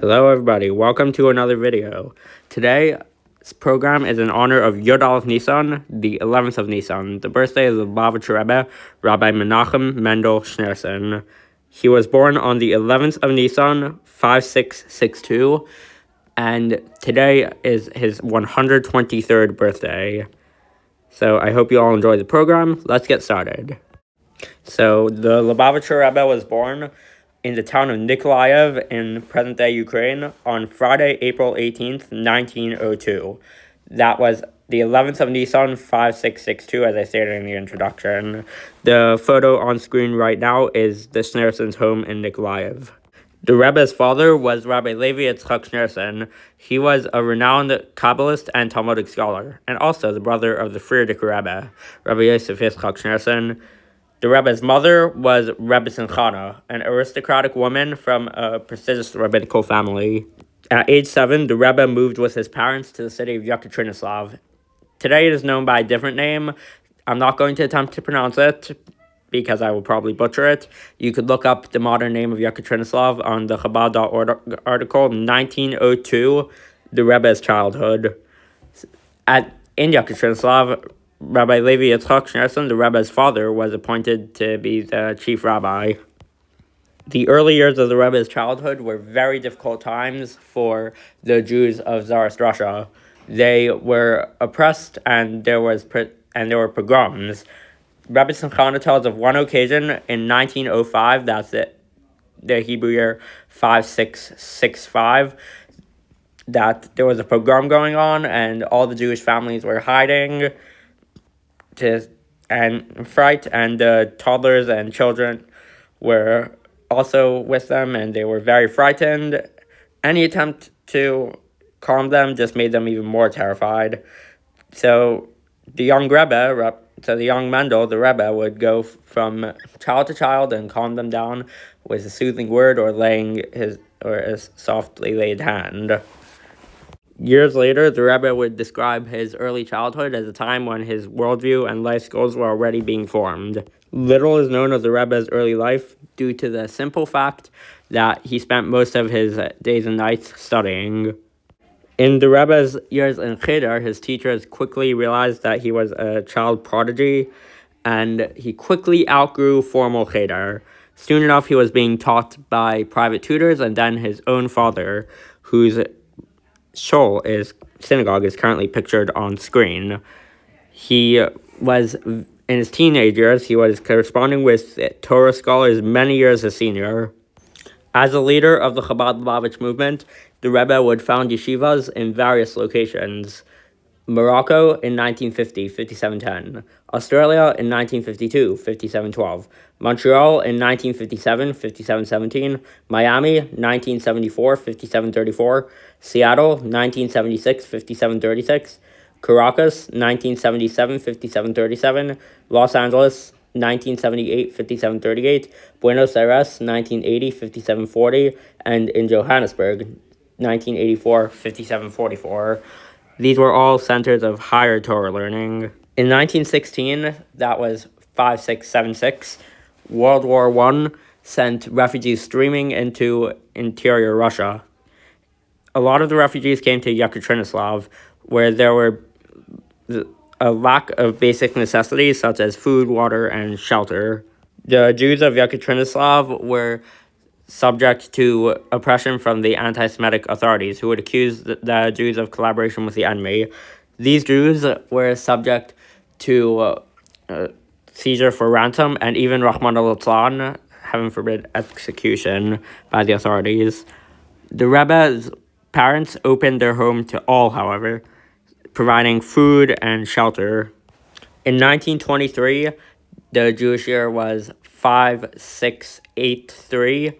Hello everybody, welcome to another video. Today's program is in honor of Yod Nisan, the 11th of Nisan, the birthday of the Lubavitcher Rebbe, Rabbi Menachem Mendel Schneerson. He was born on the 11th of Nisan, 5662, and today is his 123rd birthday. So I hope you all enjoy the program. Let's get started. So the Lubavitcher Rebbe was born in the town of Nikolaev in present-day Ukraine on Friday, April 18th, 1902. That was the 11th of Nisan, 5662, as I stated in the introduction. The photo on screen right now is the Schneerson's home in Nikolaev. The Rebbe's father was Rabbi Levi Yitzchak Schneerson. He was a renowned Kabbalist and Talmudic scholar, and also the brother of the Frierdiker Rebbe, Rabbi Yosef Yitzchak Schneerson. The Rebbe's mother was Rebbe Simchana, an aristocratic woman from a prestigious rabbinical family. At age 7, the Rebbe moved with his parents to the city of Yekaterinoslav. Today it is known by a different name. I'm not going to attempt to pronounce it because I will probably butcher it. You could look up the modern name of Yekaterinoslav on the Chabad.org article, 1902, the Rebbe's childhood. In Yekaterinoslav, Rabbi Levi Yitzchak Schneerson, the Rebbe's father, was appointed to be the chief rabbi. The early years of the Rebbe's childhood were very difficult times for the Jews of Tsarist Russia. They were oppressed, and there were pogroms. Rebbe Simchana tells of one occasion in 1905, that's the Hebrew year 5665, that there was a pogrom going on, and all the Jewish families were hiding and fright, and the toddlers and children were also with them, and they were very frightened. Any attempt to calm them just made them even more terrified. So the young Mendel, the Rebbe, would go from child to child and calm them down with a soothing word or a softly laid hand. Years later, the Rebbe would describe his early childhood as a time when his worldview and life goals were already being formed. Little is known of the Rebbe's early life due to the simple fact that he spent most of his days and nights studying. In the Rebbe's years in Cheder, his teachers quickly realized that he was a child prodigy, and he quickly outgrew formal Cheder. Soon enough, he was being taught by private tutors and then his own father, whose synagogue is currently pictured on screen. He was, in his teenage years, he was corresponding with Torah scholars many years his senior. As a leader of the Chabad Lubavitch movement, the Rebbe would found yeshivas in various locations. Morocco in 1950, 5710. Australia in 1952, 5712. Montreal in 1957, 5717. Miami, 1974, 5734. Seattle, 1976, 5736. Caracas, 1977, 5737. Los Angeles, 1978, 5738. Buenos Aires, 1980, 5740. And in Johannesburg, 1984, 5744. These were all centers of higher Torah learning. In 1916, that was 5676, World War I sent refugees streaming into interior Russia. A lot of the refugees came to Yekaterinoslav, where there were a lack of basic necessities such as food, water, and shelter. The Jews of Yekaterinoslav were subject to oppression from the anti-Semitic authorities, who would accuse the Jews of collaboration with the enemy. These Jews were subject to seizure for ransom and even Rahman al-Islam, heaven forbid, execution by the authorities. The Rebbe's parents opened their home to all, however, providing food and shelter. In 1923, the Jewish year was 5683.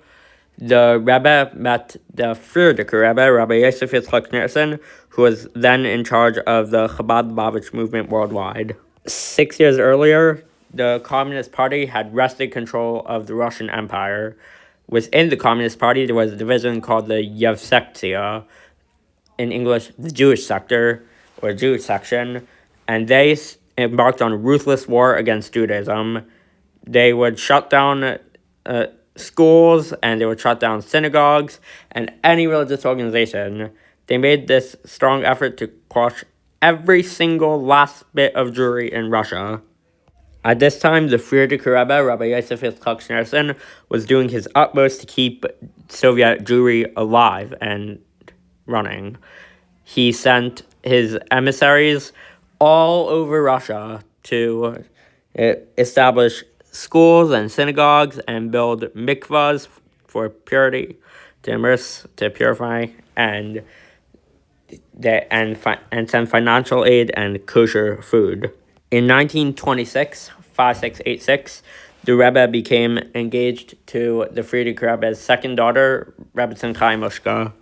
The Rebbe met the Frierdiker Rebbe, Rabbi Yosef Yitzchak Schneerson, who was then in charge of the Chabad Lubavitch movement worldwide. 6 years earlier, the Communist Party had wrested control of the Russian Empire. Within the Communist Party, there was a division called the Yevsektia, in English, the Jewish sector, or Jewish section, and they embarked on a ruthless war against Judaism. They would shut down schools, and they would shut down synagogues and any religious organization. They made this strong effort to quash every single last bit of Jewry in Russia. At this time, the Frierdiker Rebbe, Rabbi Yosef Yitzchak Schneerson, was doing his utmost to keep Soviet Jewry alive and running. He sent his emissaries all over Russia to establish schools and synagogues and build mikvahs for purity, to immerse, to purify, and send financial aid and kosher food. In 1926, 5686, the Rebbe became engaged to the Frierdiker Rebbe's second daughter, Rebbetzin Chaim Mushka.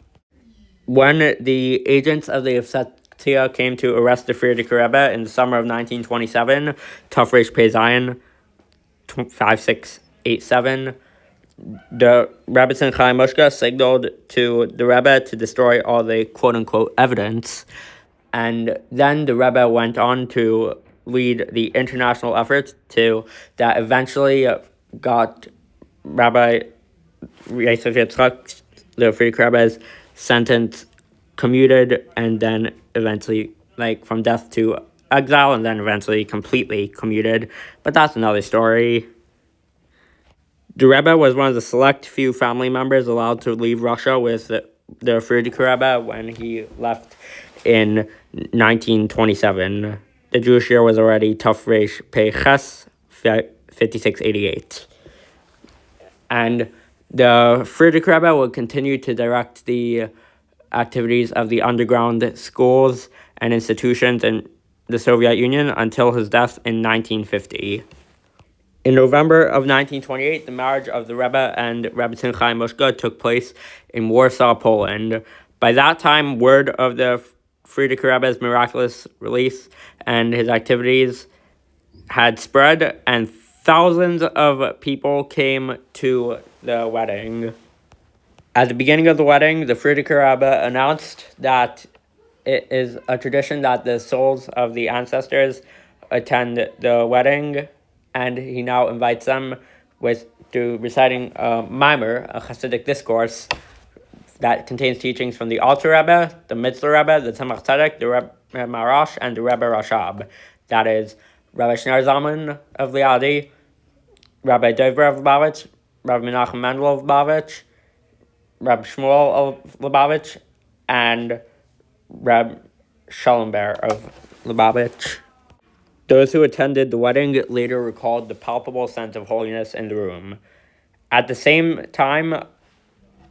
When the agents of the Yevsetia came to arrest the Frierdiker Rebbe in the summer of 1927, Tafresh Pei Zayin, 5687, the Rebbetzin Chaim Mushka signaled to the Rebbe to destroy all the quote-unquote evidence. And then the Rebbe went on to lead the international efforts that eventually got Rabbi Yosef Yitzchak, the Frierdiker Rebbe's sentence commuted, and then eventually, from death to exile, and then eventually completely commuted. But that's another story. The Rebbe was one of the select few family members allowed to leave Russia with the Frierdiker Rebbe when he left in 1927. The Jewish year was already Tafresh Pei Ches, 5688. And the Frierdiker Rebbe would continue to direct the activities of the underground schools and institutions in the Soviet Union until his death in 1950. In November of 1928, the marriage of the Rebbe and Rebbetzin Chaim Mushka took place in Warsaw, Poland. By that time, word of the Frierdiker Rebbe's miraculous release and his activities had spread, and thousands of people came to the wedding. At the beginning of the wedding, the Frierdiker Rebbe announced that it is a tradition that the souls of the ancestors attend the wedding, and he now invites them to reciting a mimer, a Hasidic discourse, that contains teachings from the Alter Rebbe, the Mitzler Rebbe, the Tzemach Tzedek, the Rebbe Marash, and the Rebbe Rashab. That is Rabbi Shneor Zalman of Liadi, Rabbi Dovber of Lubavitch, Rabbi Menachem Mendel of Lubavitch, Rabbi Shmuel of Lubavitch, and Rabbi Schellenberg of Lubavitch. Those who attended the wedding later recalled the palpable sense of holiness in the room. At the same time,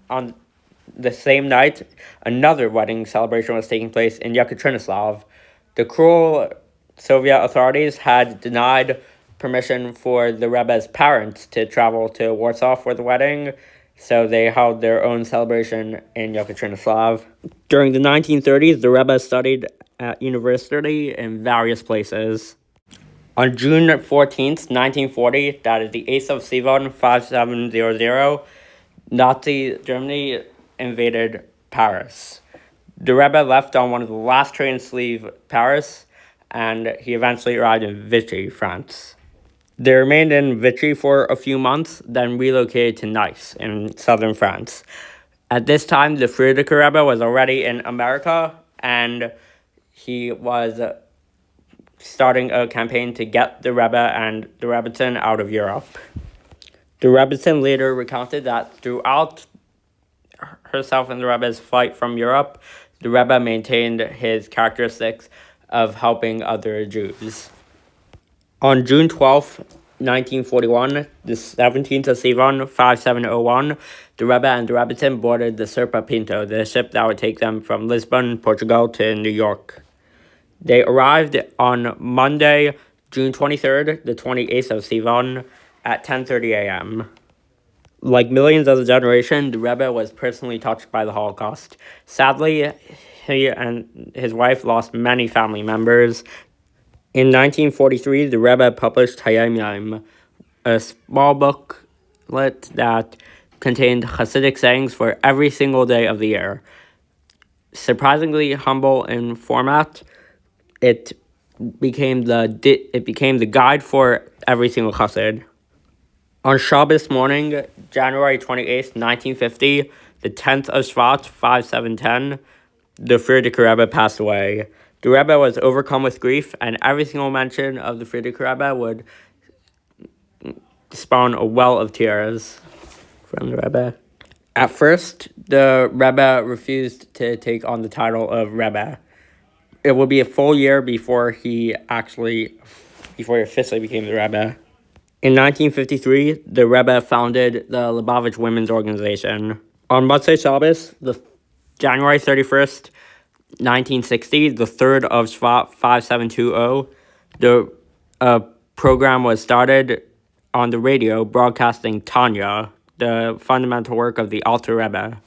on the same night, another wedding celebration was taking place in Yekaterinoslav. The cruel Soviet authorities had denied permission for the Rebbe's parents to travel to Warsaw for the wedding, so they held their own celebration in Yekaterinoslav. During the 1930s, the Rebbe studied at university in various places. On June 14th, 1940, that is the 8th of Sivan, 5700, Nazi Germany invaded Paris. The Rebbe left on one of the last trains to leave Paris, and he eventually arrived in Vichy, France. They remained in Vichy for a few months, then relocated to Nice in southern France. At this time, the Frierdiker Rebbe was already in America, and he was starting a campaign to get the Rebbe and the Rebbetzin out of Europe. The Rebbetzin later recounted that throughout herself and the Rebbe's flight from Europe, the Rebbe maintained his characteristics of helping other Jews. On June 12th, 1941, the 17th of Sivan, 5701, the Rebbe and the Rebbetzin boarded the Serpa Pinto, the ship that would take them from Lisbon, Portugal, to New York. They arrived on Monday, June 23rd, the 28th of Sivan, at 10:30 a.m. Like millions of the generation, the Rebbe was personally touched by the Holocaust. Sadly, he and his wife lost many family members. In 1943, the Rebbe published Hayom Yom, a small booklet that contained Hasidic sayings for every single day of the year. Surprisingly humble in format, it became the guide for every single Hasid. On Shabbos morning, January 28th, 1950, the 10th of Shvat, 5710, the Frierdiker Rebbe passed away. The Rebbe was overcome with grief, and every single mention of the Frierdiker Rebbe would spawn a well of tears from the Rebbe. At first, the Rebbe refused to take on the title of Rebbe. It would be a full year before he officially became the Rebbe. In 1953, the Rebbe founded the Lubavitch Women's Organization. On Motzei Shabbos, January 31st, 1960, the 3rd of Shvat 5720, the program was started on the radio broadcasting Tanya, the fundamental work of the Alter Rebbe.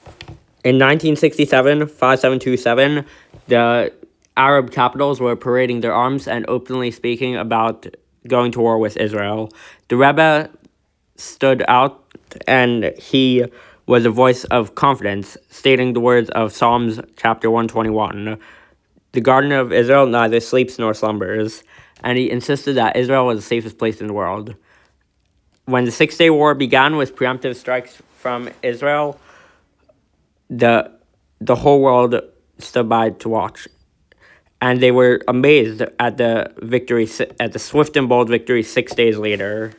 In 1967, 5727, the Arab capitals were parading their arms and openly speaking about going to war with Israel. The Rebbe stood out, and he was a voice of confidence, stating the words of Psalms chapter 121. The Garden of Israel neither sleeps nor slumbers, and he insisted that Israel was the safest place in the world. When the Six-Day War began with preemptive strikes from Israel, the whole world stood by to watch. And they were amazed at the victory, at the swift and bold victory 6 days later.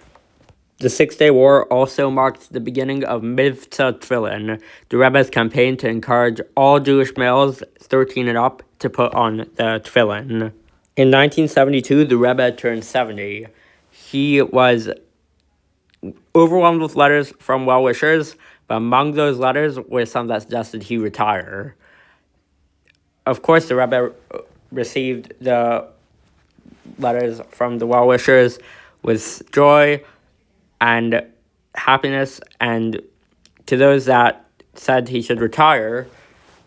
The Six-Day War also marked the beginning of Mivtza Tefillin, the Rebbe's campaign to encourage all Jewish males 13 and up to put on the tefillin. In 1972, the Rebbe turned 70. He was overwhelmed with letters from well-wishers, but among those letters were some that suggested he retire. Of course, the Rebbe received the letters from the well-wishers with joy and happiness, and to those that said he should retire,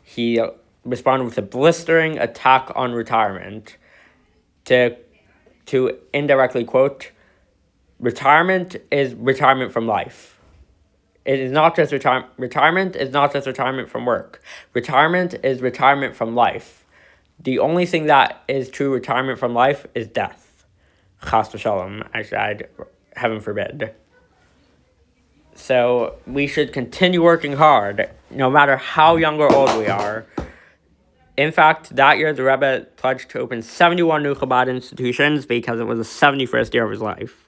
he responded with a blistering attack on retirement. To indirectly quote, retirement is retirement from life. It is not just retirement is not just retirement from work. Retirement is retirement from life. The only thing that is true retirement from life is death. Chas v'shalom, I said, heaven forbid. So we should continue working hard, no matter how young or old we are. In fact, that year the Rebbe pledged to open 71 new Chabad institutions because it was the 71st year of his life.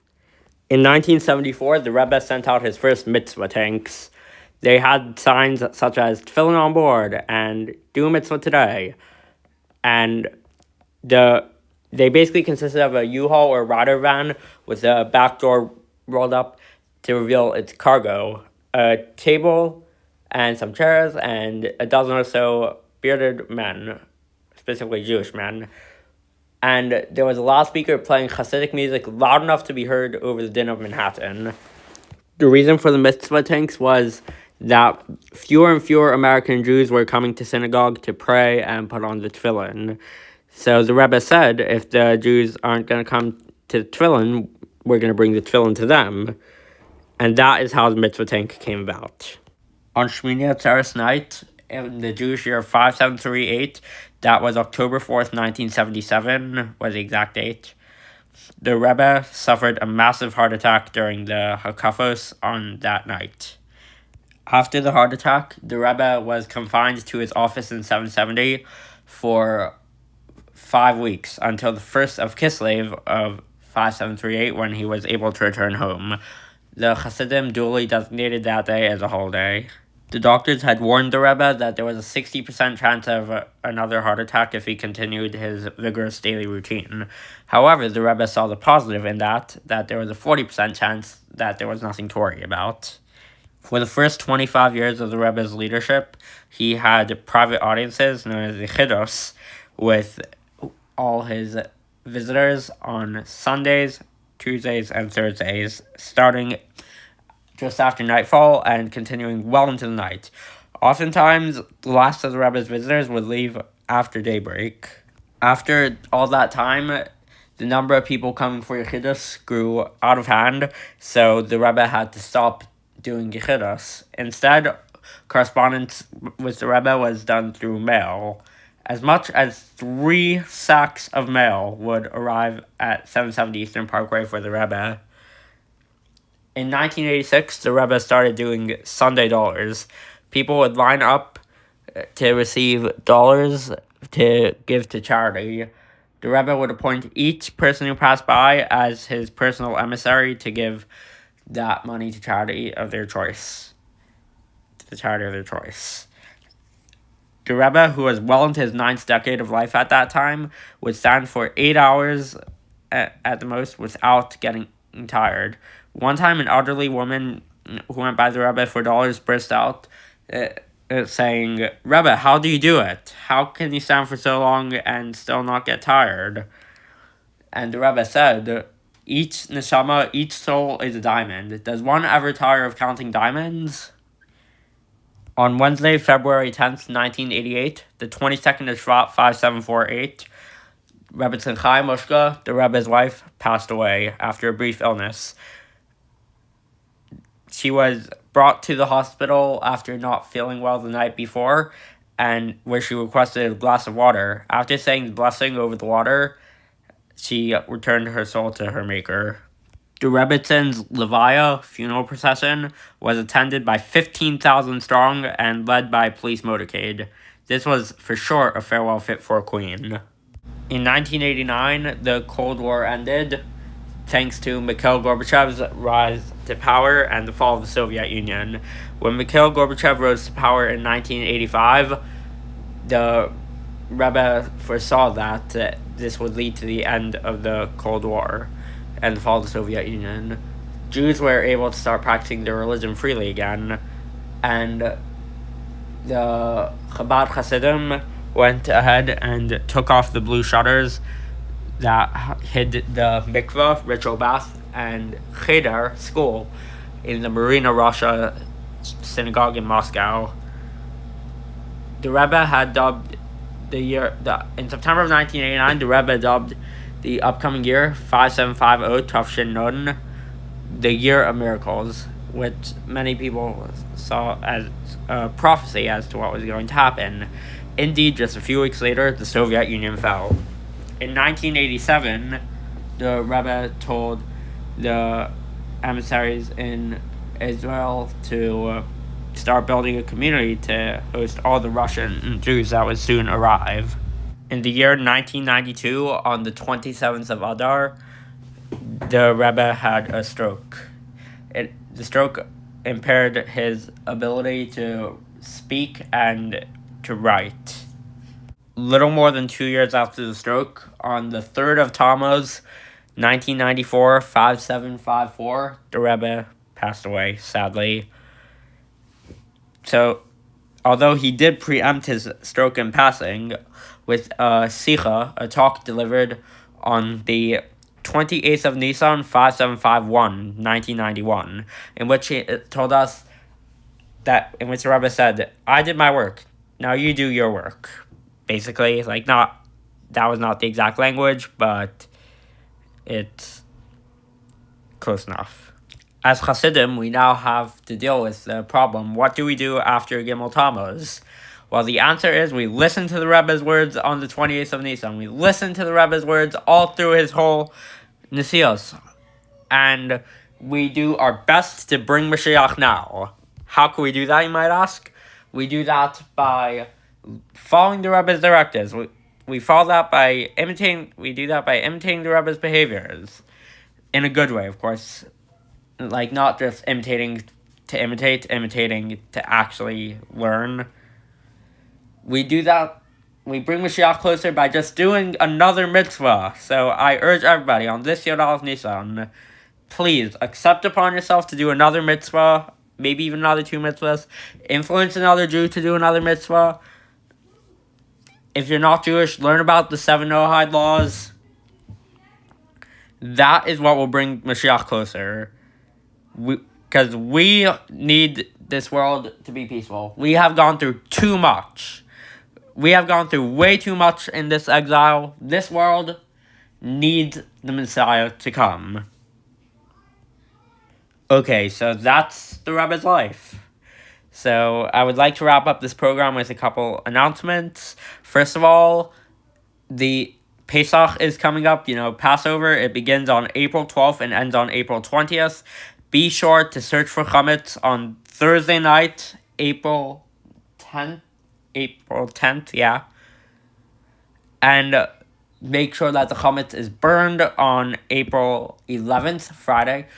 In 1974, the Rebbe sent out his first mitzvah tanks. They had signs such as "Tefillin on board" and "Do a mitzvah today," and they basically consisted of a U-Haul or Ryder van with a back door rolled up to reveal its cargo, a table and some chairs and a dozen or so bearded men, specifically Jewish men. And there was a loudspeaker playing Hasidic music loud enough to be heard over the din of Manhattan. The reason for the mitzvah tanks was that fewer and fewer American Jews were coming to synagogue to pray and put on the tefillin. So the Rebbe said, if the Jews aren't going to come to tefillin, we're going to bring the tefillin to them. And that is how the mitzvah tank came about. On Shmini Atzeres night, in the Jewish year 5738, that was October 4th, 1977, was the exact date, the Rebbe suffered a massive heart attack during the Hakafos on that night. After the heart attack, the Rebbe was confined to his office in 770 for 5 weeks until the 1st of Kislev of 5738 when he was able to return home. The Hasidim duly designated that day as a holiday. The doctors had warned the Rebbe that there was a 60% chance of another heart attack if he continued his vigorous daily routine. However, the Rebbe saw the positive in that there was a 40% chance that there was nothing to worry about. For the first 25 years of the Rebbe's leadership, he had private audiences known as the Yichidos with all his visitors on Sundays, Tuesdays, and Thursdays, starting just after nightfall and continuing well into the night. Oftentimes, the last of the Rebbe's visitors would leave after daybreak. After all that time, the number of people coming for Yechidus grew out of hand, so the Rebbe had to stop doing Yechidus. Instead, correspondence with the Rebbe was done through mail. As much as 3 sacks of mail would arrive at 770 Eastern Parkway for the Rebbe. In 1986, the Rebbe started doing Sunday dollars. People would line up to receive dollars to give to charity. The Rebbe would appoint each person who passed by as his personal emissary to give that money to charity of their choice. To the charity of their choice. The Rebbe, who was well into his 9th decade of life at that time, would stand for 8 hours at the most without getting tired. One time, an elderly woman who went by the Rebbe for dollars burst out saying, "Rebbe, how do you do it? How can you stand for so long and still not get tired?" And the Rebbe said, "Each neshama, each soul is a diamond. Does one ever tire of counting diamonds?" On Wednesday, February 10th, 1988, the 22nd of Shvat 5748, Rebbetzin Chai Mushka, the Rebbe's wife, passed away after a brief illness. She was brought to the hospital after not feeling well the night before, and where she requested a glass of water. After saying the blessing over the water, she returned her soul to her maker. The Rebbetzins' Levaya funeral procession was attended by 15,000 strong and led by a police motorcade. This was for sure a farewell fit for a queen. In 1989, the Cold War ended, thanks to Mikhail Gorbachev's rise to power and the fall of the Soviet Union. When Mikhail Gorbachev rose to power in 1985, the Rebbe foresaw that this would lead to the end of the Cold War and the fall of the Soviet Union. Jews were able to start practicing their religion freely again, and the Chabad Hasidim went ahead and took off the blue shutters that hid the mikveh, ritual bath, and cheder, school, in the Marina Russia synagogue in Moscow. The Rebbe had dubbed in September of 1989, the Rebbe dubbed the upcoming year, 5750 Tafshin Nun, the Year of Miracles, which many people saw as a prophecy as to what was going to happen. Indeed, just a few weeks later, the Soviet Union fell. In 1987, the Rebbe told the emissaries in Israel to start building a community to host all the Russian Jews that would soon arrive. In the year 1992, on the 27th of Adar, the Rebbe had a stroke. The stroke impaired his ability to speak and to write. Little more than 2 years after the stroke, on the 3rd of Tammuz, 1994, 5754, the Rebbe passed away, sadly. So, although he did preempt his stroke in passing with a sicha, a talk delivered on the 28th of Nisan, 5751, 1991, in which he told us in which the Rebbe said, "I did my work, now you do your work." Basically, that was not the exact language, but it's close enough. As Hasidim, we now have to deal with the problem. What do we do after Gimel Tammuz? Well, the answer is we listen to the Rebbe's words on the 28th of Nisan. We listen to the Rebbe's words all through his whole Nesios. And we do our best to bring Mashiach now. How can we do that, you might ask? We do that by following the Rebbe's directives. We follow that by imitating. We do that by imitating the Rebbe's behaviors, in a good way, of course. Not just imitating to imitate, imitating to actually learn. We do that. We bring Mashiach closer by just doing another mitzvah. So I urge everybody on this Yod Aleph Nisan, please accept upon yourself to do another mitzvah, maybe even another 2 mitzvahs. Influence another Jew to do another mitzvah. If you're not Jewish, learn about the 7 Noahide laws. That is what will bring Mashiach closer. Because we need this world to be peaceful. We have gone through too much. We have gone through way too much in this exile. This world needs the Messiah to come. Okay, so that's the Rebbe's life. So I would like to wrap up this program with a couple announcements. First of all, the Pesach is coming up. Passover, it begins on April 12th and ends on April 20th. be sure to search for chametz on Thursday night, April 10th. April 10th, yeah. And make sure that the chametz is burned on April 11th, Friday.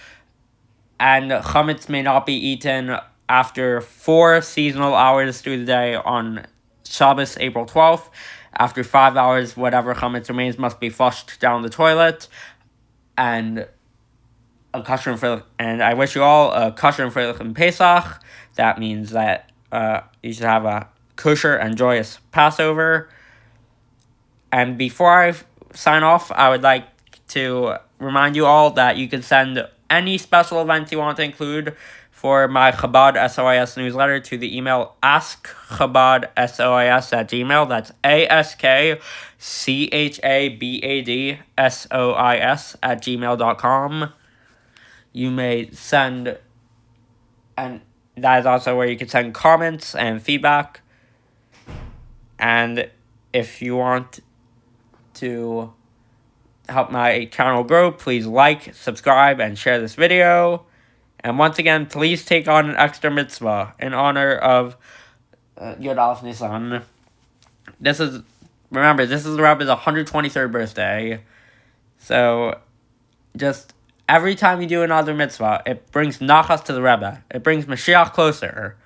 And chametz may not be eaten after 4 seasonal hours through the day on Shabbos, April 12th. After 5 hours, whatever chametz remains must be flushed down the toilet. And I wish you all a kosher and freilich Pesach. That means that you should have a kosher and joyous Passover. And before I sign off, I would like to remind you all that you can send any special events you want to include for my Chabad SOIS newsletter to the email askchabadsois@gmail. That's askchabadsois@gmail.com. You may send, and that is also where you can send comments and feedback. And if you want to help my channel grow, please like, subscribe, and share this video. And once again, please take on an extra mitzvah in honor of Yod Aleph Nisan. Remember, this is the Rebbe's 123rd birthday. So, just every time you do another mitzvah, it brings nachas to the Rebbe. It brings Mashiach closer.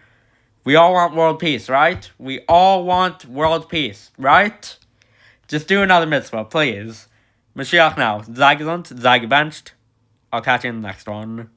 We all want world peace, right? We all want world peace, right? Just do another mitzvah, please. Mashiach now. Sei gesund, sei gebenched. I'll catch you in the next one.